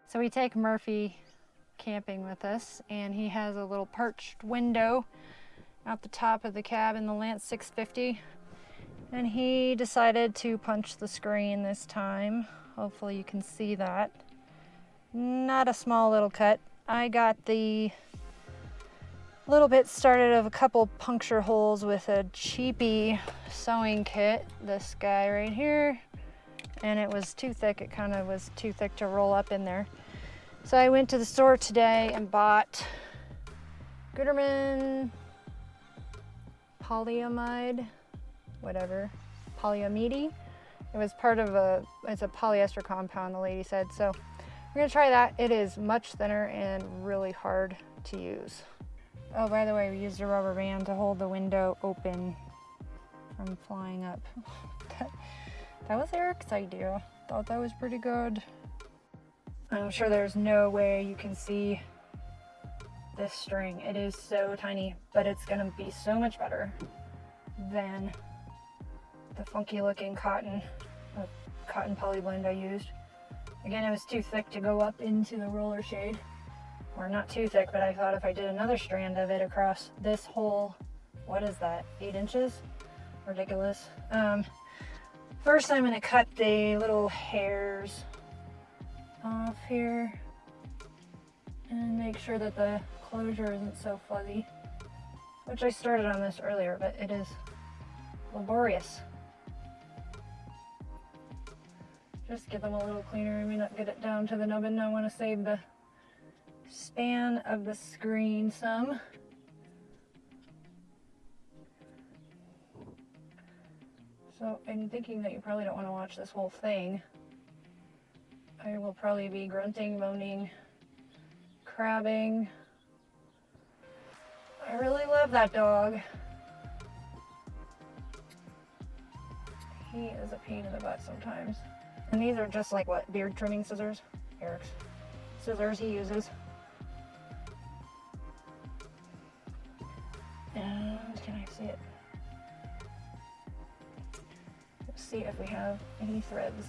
So we take Murphy camping with us, and he has a little perched window out the top of the cab in the Lance 650, and he decided to punch the screen this time. Hopefully you can see that. Not a small little cut. I got the little bit started of a couple puncture holes with a cheapy sewing kit, this guy right here, and it was too thick. It kind of was too thick to roll up in there. So I went to the store today and bought Gutterman polyamide, whatever, polyamide. It was part of it's a polyester compound, the lady said. So we're gonna try that. It is much thinner and really hard to use. Oh, by the way, we used a rubber band to hold the window open from flying up. That was Eric's idea. Thought that was pretty good. I'm sure there's no way you can see this string. It is so tiny, but it's gonna be so much better than the funky looking cotton poly blend I used. Again, it was too thick to go up into the roller shade. Or not too thick, but I thought if I did another strand of it across this whole, what is that, 8 inches? Ridiculous. First I'm gonna cut the little hairs off here and make sure that the closure isn't so fuzzy, which I started on this earlier, but it is laborious. Just get them a little cleaner. I may not get it down to the nubbin. I want to save the span of the screen some. So I'm thinking that you probably don't want to watch this whole thing. I will probably be grunting, moaning, crabbing. I really love that dog. He is a pain in the butt sometimes. And these are just like what, beard trimming scissors? Eric's scissors he uses. And can I see it? Let's see if we have any threads.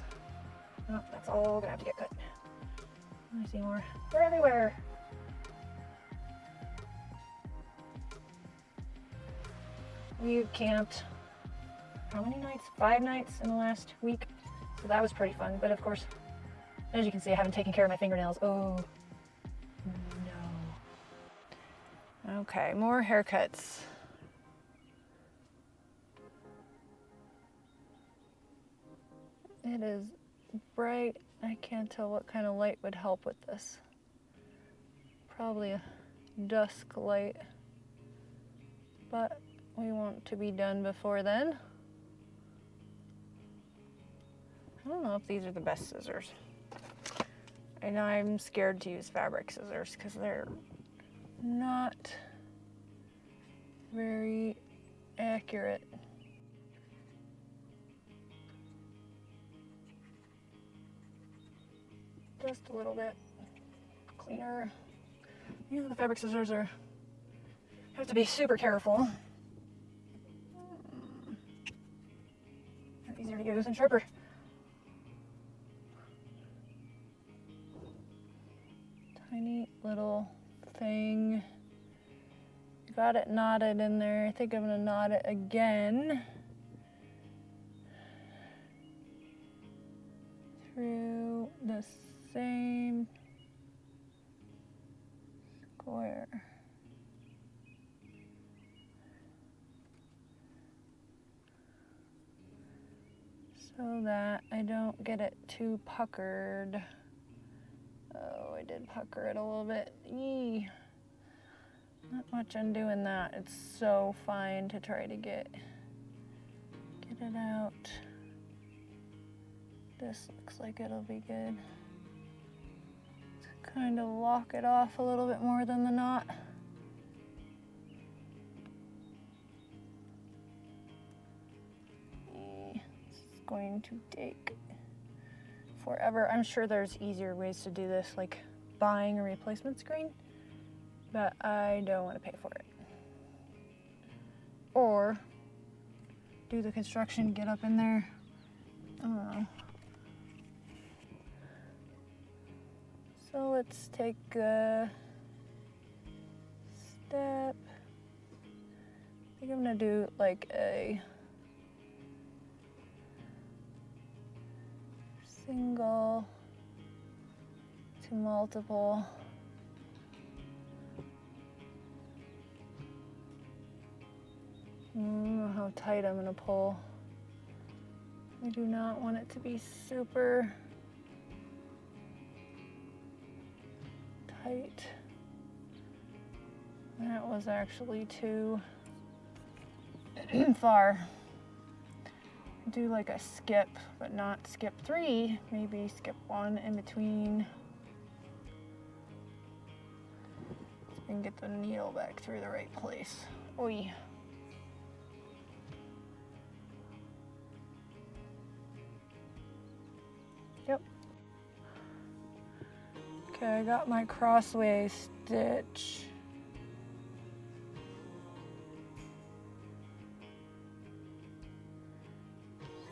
Oh, that's all gonna have to get cut. I see more. They're everywhere. We've camped how many nights? 5 nights in the last week. So that was pretty fun. But of course, as you can see, I haven't taken care of my fingernails. Oh no. Okay, more haircuts. It is bright. I can't tell what kind of light would help with this. Probably a dusk light, but we want to be done before then. I don't know if these are the best scissors. And I'm scared to use fabric scissors because they're not very accurate. Just a little bit cleaner. You know, the fabric scissors have to be super careful. They're easier to use and sharper. Tiny little thing. Got it knotted in there. I think I'm gonna knot it again. Through the same square. So that I don't get it too puckered. Oh, I did pucker it a little bit. Eee. Not much on doing that. It's so fine to try to get it out. This looks like it'll be good. To kind of lock it off a little bit more than the knot. It's going to take forever. I'm sure there's easier ways to do this, like buying a replacement screen, but I don't want to pay for it. Or do the construction, get up in there. I don't know. So let's take a step. I think I'm gonna do like a single to multiple. I don't know how tight I'm gonna pull. I do not want it to be super tight. That was actually too far. Do like a skip, but not skip 3, maybe skip 1 in between. So we can get the needle back through the right place. Oi. Yep. Okay, I got my crossway stitch.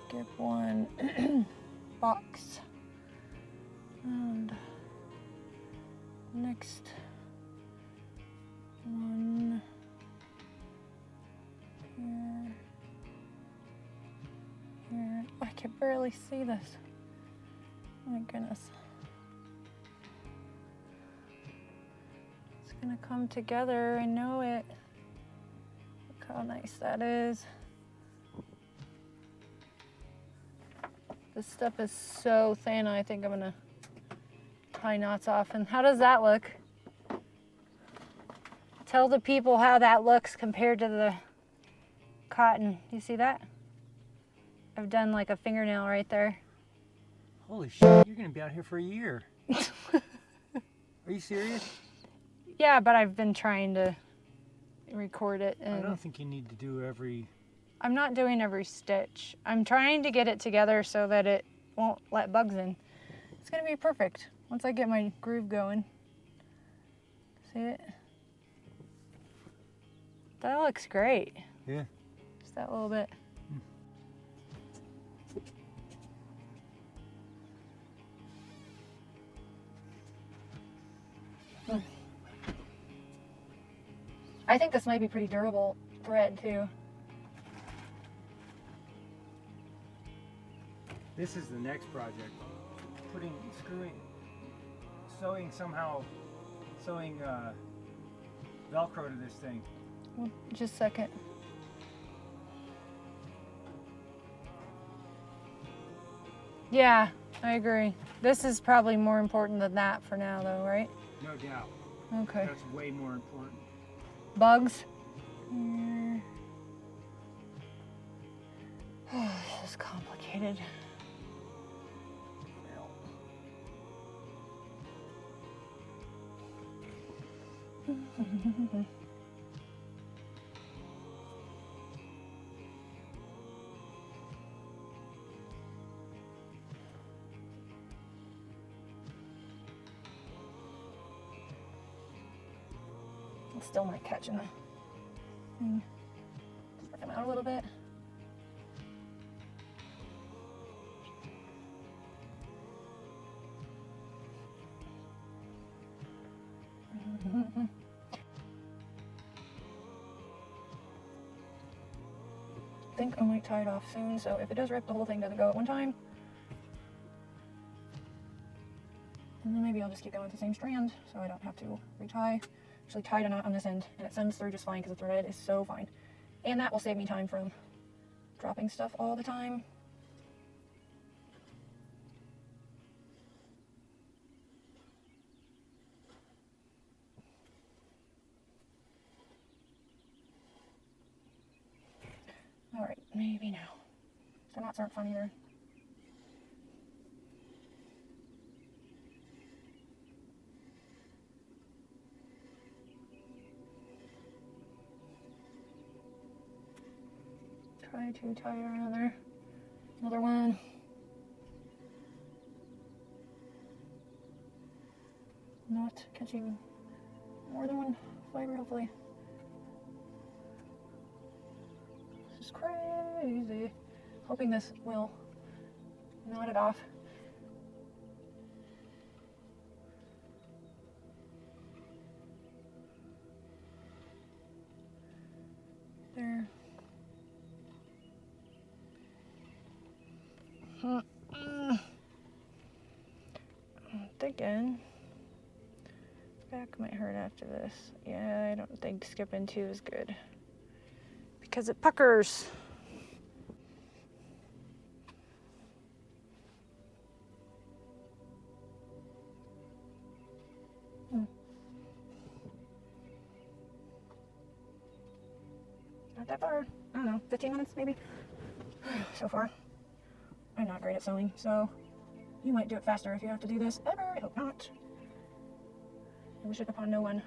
Skip 1 box. And next one here. Here. I can barely see this. Oh my goodness. It's gonna come together, I know it. Look how nice that is. This stuff is so thin, I think I'm gonna tie knots off. And how does that look? Tell the people how that looks compared to the cotton. You see that? I've done like a fingernail right there. Holy shit, you're gonna be out here for a year. Are you serious? Yeah, but I've been trying to record it. And I don't think you need to do every... I'm not doing every stitch. I'm trying to get it together so that it won't let bugs in. It's gonna be perfect once I get my groove going. See it? That looks great. Yeah. Just that little bit. I think this might be pretty durable thread too. This is the next project. Sewing Velcro to this thing. Well, just a second. Yeah, I agree. This is probably more important than that for now though, right? No doubt. Okay. That's way more important. Bugs. Here. Oh, this is complicated. It still might catch in the thing. Spread them out a little bit. I think I might tie it off soon, so if it does rip, the whole thing doesn't go at one time. And then maybe I'll just keep going with the same strand so I don't have to retie. Actually tied a knot on this end and it sends through just fine because the thread is so fine. And that will save me time from dropping stuff all the time. All right, maybe now. The knots aren't fun either. Try to tie another one. Not catching more than one fiber, hopefully. This is crazy. Hoping this will knot it off. There. I'm thinking back might hurt after this. Yeah, I don't think skipping 2 is good because it puckers. Not that far. I don't know, 15 minutes maybe so far. I'm not great at sewing, so you might do it faster if you have to do this ever. I hope not. I wish it upon no one.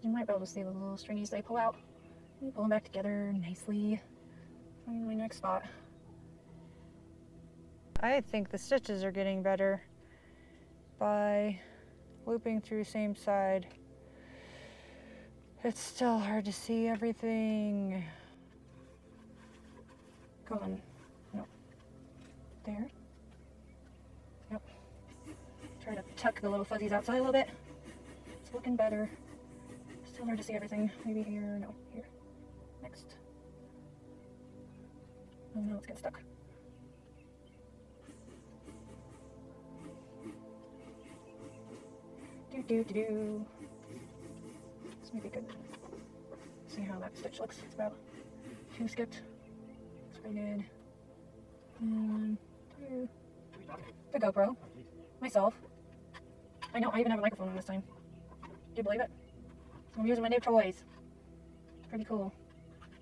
You might be able to see the little stringies they pull out. You pull them back together nicely. Find my next spot. I think the stitches are getting better by looping through same side. It's still hard to see everything. Come on. No. There. Yep. Try to tuck the little fuzzies outside a little bit. It's looking better. Still hard to see everything. Maybe here. No. Here. Next. Oh no, it's getting stuck. Do. This may be good. See how that stitch looks. It's about 2 skipped. It's pretty good. 1, 2. The GoPro. Myself. I know, I even have a microphone on this time. Do you believe it? I'm using my new toys. It's pretty cool.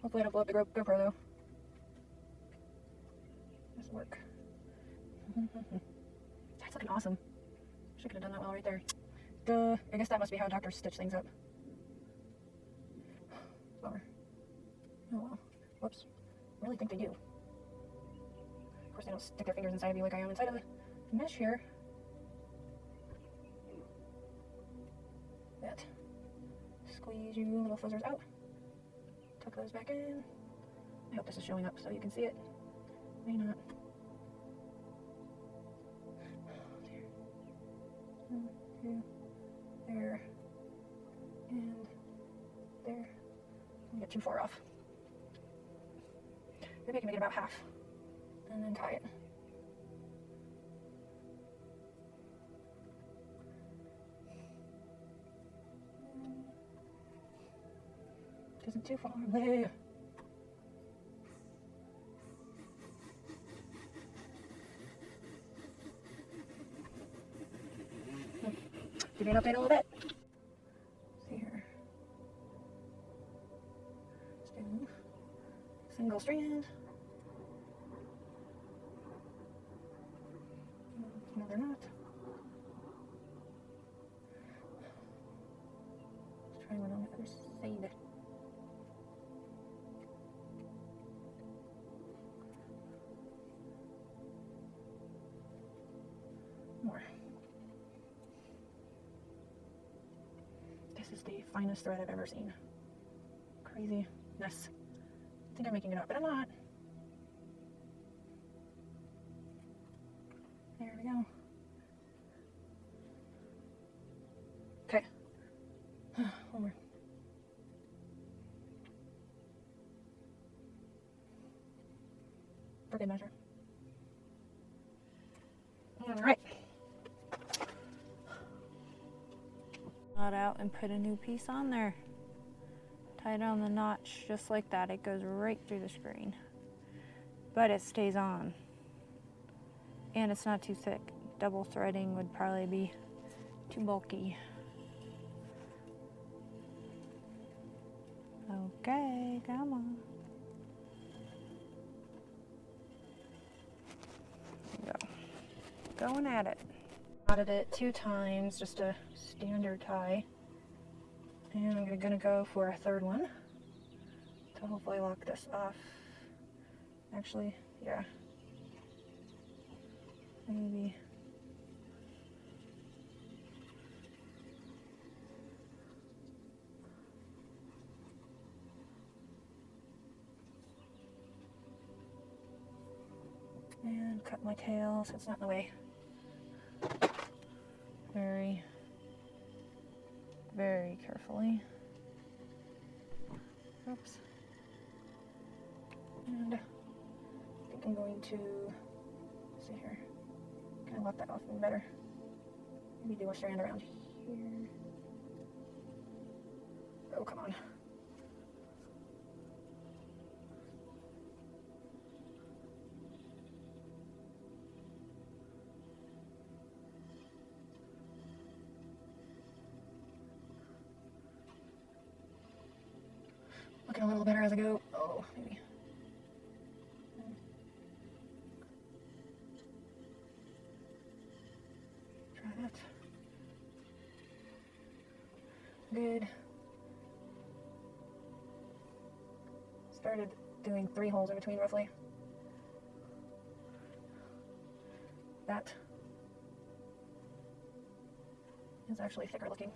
Hopefully I don't blow up the GoPro though. This will work. That's looking awesome. Wish I could have done that well right there. Duh. I guess that must be how doctors stitch things up. Bummer. Oh well. Whoops. I really think they do. Of course they don't stick their fingers inside of you like I am inside of the mesh here. That. Squeeze your little fuzzers out. Tuck those back in. I hope this is showing up so you can see it. May not. There. 1, 2. There, and there. Don't get too far off. Maybe I can make it about half, and then tie it. Isn't too far away. Give me an update a little bit. See here. Let's do single strand. No, they're not. Let's try one on the other side. More. This is the finest thread I've ever seen. Craziness. I think I'm making it up, but I'm not. There we go. Okay. One more. For good measure. All right. Knot out and put a new piece on there. Tie it on the notch just like that. It goes right through the screen, but it stays on, and it's not too thick. Double threading would probably be too bulky. Okay, come on. There we go. Going at it. Knotted it 2 times, just a standard tie. And I'm gonna go for a 3rd one to hopefully lock this off. Actually, yeah. Maybe. And cut my tail so it's not in the way. Very, very carefully. Oops. And I think I'm going to, let's see here, kind of lock that off even better. Maybe do a strand around here. Oh, come on. Looking a little better as I go. Oh, maybe. Try that. Good. Started doing 3 holes in between roughly. That is actually thicker looking.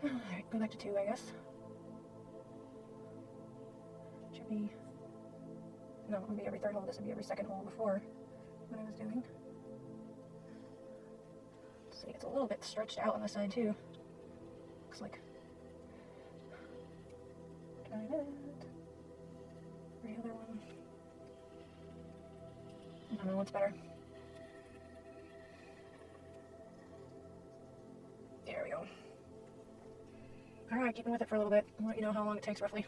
Alright, go back to 2, I guess. Should be, no, it would be every 3rd hole. This would be every 2nd hole before what I was doing. See, it's a little bit stretched out on the side too. Looks like. Try that. Every other one. I don't know what's better. There we go. Alright, keeping with it for a little bit. I'll let you know how long it takes roughly.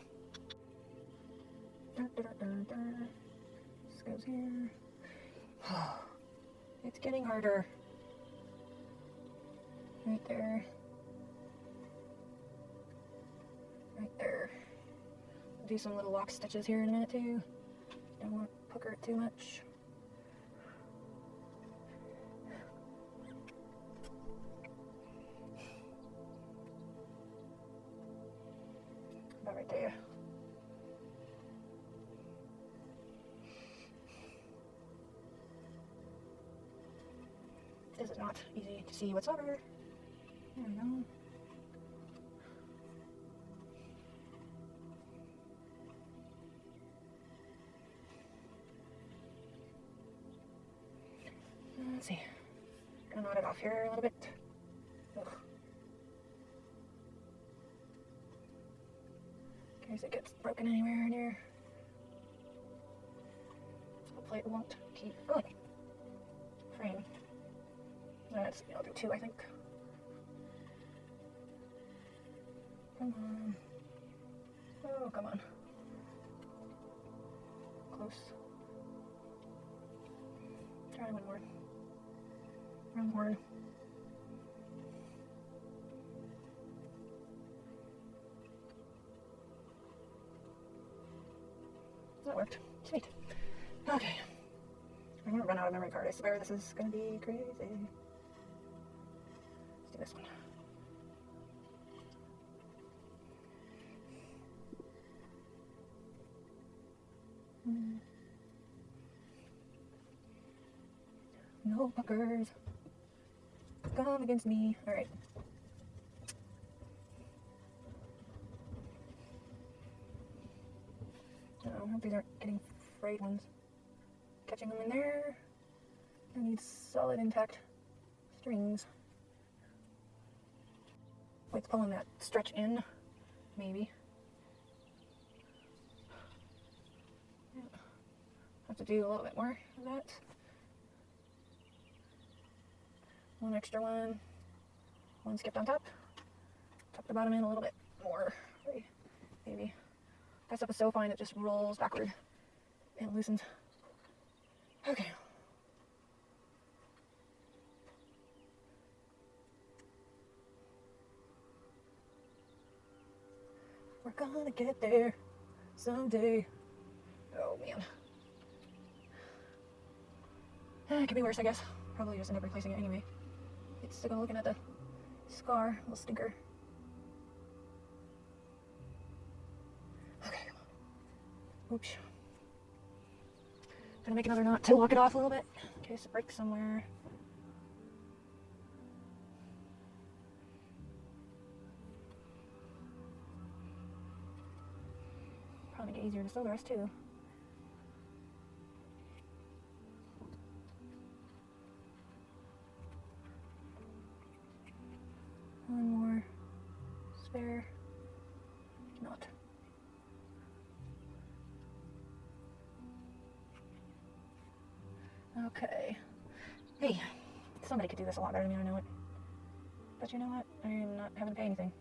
This goes here. It's getting harder. Right there. Right there. Do some little lock stitches here in a minute too. Don't want to pucker it too much. About right there. This is not easy to see what's over. There we go. Let's see. Gonna knot it off here a little bit. Ugh. In case it gets broken anywhere near. Hopefully it won't keep going. Frame. I'll do 2, I think. Come on. Oh, come on. Close. Try one more. One more. That worked. Sweet. Okay. I'm gonna run out of memory card. I swear this is gonna be crazy. Let's do this one. No fuckers. Come against me. Alright. I hope these aren't getting frayed ones. Catching them in there. I need solid intact strings. With pulling that stretch in, maybe. Yeah. Have to do a little bit more of that. One extra one. One skipped on top. Tuck the bottom in a little bit more. Maybe. That stuff is so fine it just rolls backward and loosens. Okay. We're gonna get there someday. Oh man. It could be worse, I guess. Probably just end up replacing it anyway. It's still looking at the scar, little stinker. Okay. Oops. Gonna make another knot to lock it off a little bit in case it breaks somewhere. Probably make it easier to sew the rest too. spare. Not. Okay. Hey, somebody could do this a lot better than me, I know it. But you know what? I am not having to pay anything.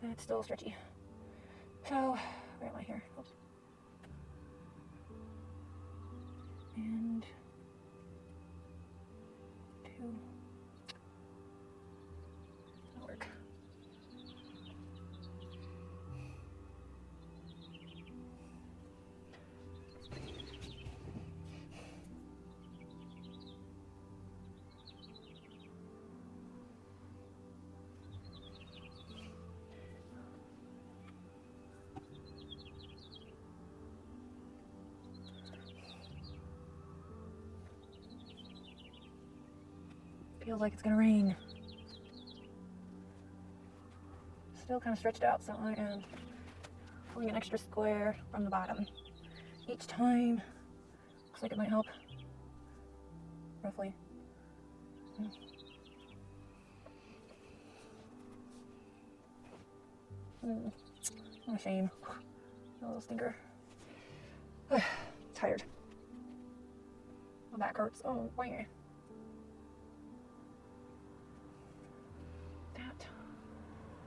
It's still stretchy. So, where am I here? Oops. And 2. That'll work. Feels like it's gonna rain. Still kind of stretched out, so I am pulling an extra square from the bottom each time. Looks like it might help. Roughly. What a shame. A little stinker. Tired. My back hurts. Oh, why?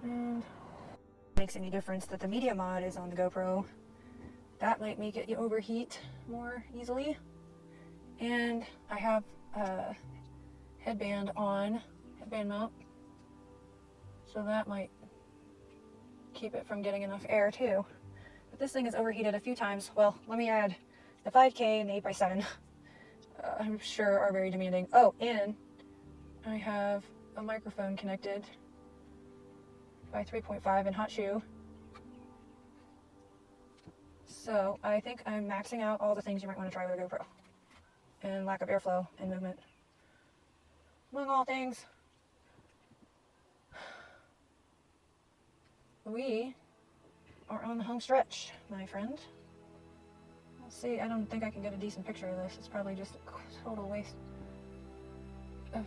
And makes any difference that the media mod is on the GoPro. That might make it overheat more easily. And I have a headband mount, so that might keep it from getting enough air too. But this thing is overheated a few times. Well, let me add the 5K and the 8x7. I'm sure are very demanding. Oh, and I have a microphone connected by 3.5 in hot shoe. So I think I'm maxing out all the things you might want to try with a GoPro. And lack of airflow and movement. Among all things, we are on the home stretch, my friend. Let's see, I don't think I can get a decent picture of this. It's probably just a total waste of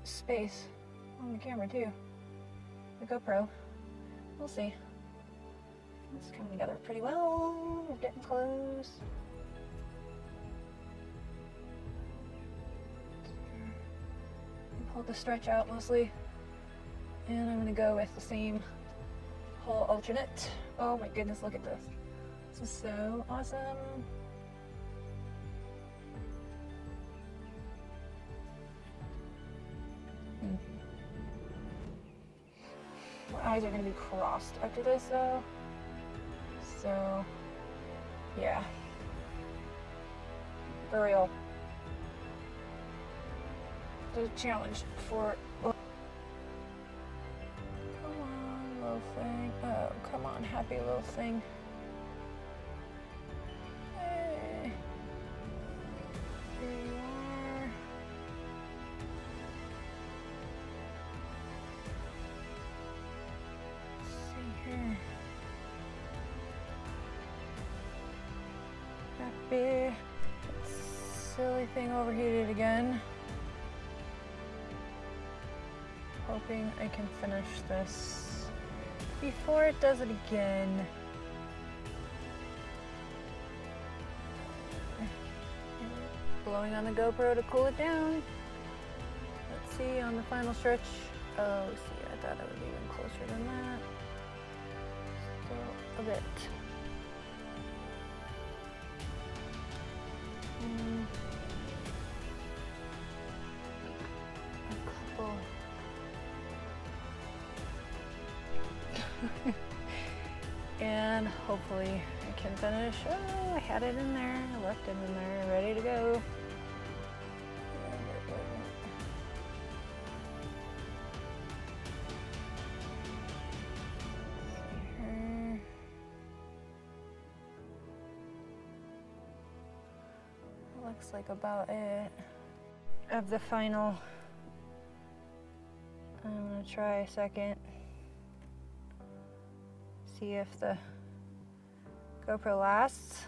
space on the camera too. The GoPro. We'll see. It's coming together pretty well. We're getting close. I pulled the stretch out mostly. And I'm gonna go with the same whole alternate. Oh my goodness, look at this. This is so awesome. My eyes are going to be crossed after this though. So, yeah. For real. It's a challenge for... Come on, little thing. Oh, come on, happy little thing. Hey. Here you are. Here. Happy. Silly thing overheated again. Hoping I can finish this before it does it again. Blowing on the GoPro to cool it down. Let's see on the final stretch. Oh, see, I thought I was even closer than that. Still a bit. A couple. And hopefully I can finish. Oh, I had it in there. I left it in there, ready to go. Looks like about it. Of the final, I'm gonna try a second. See if the GoPro lasts.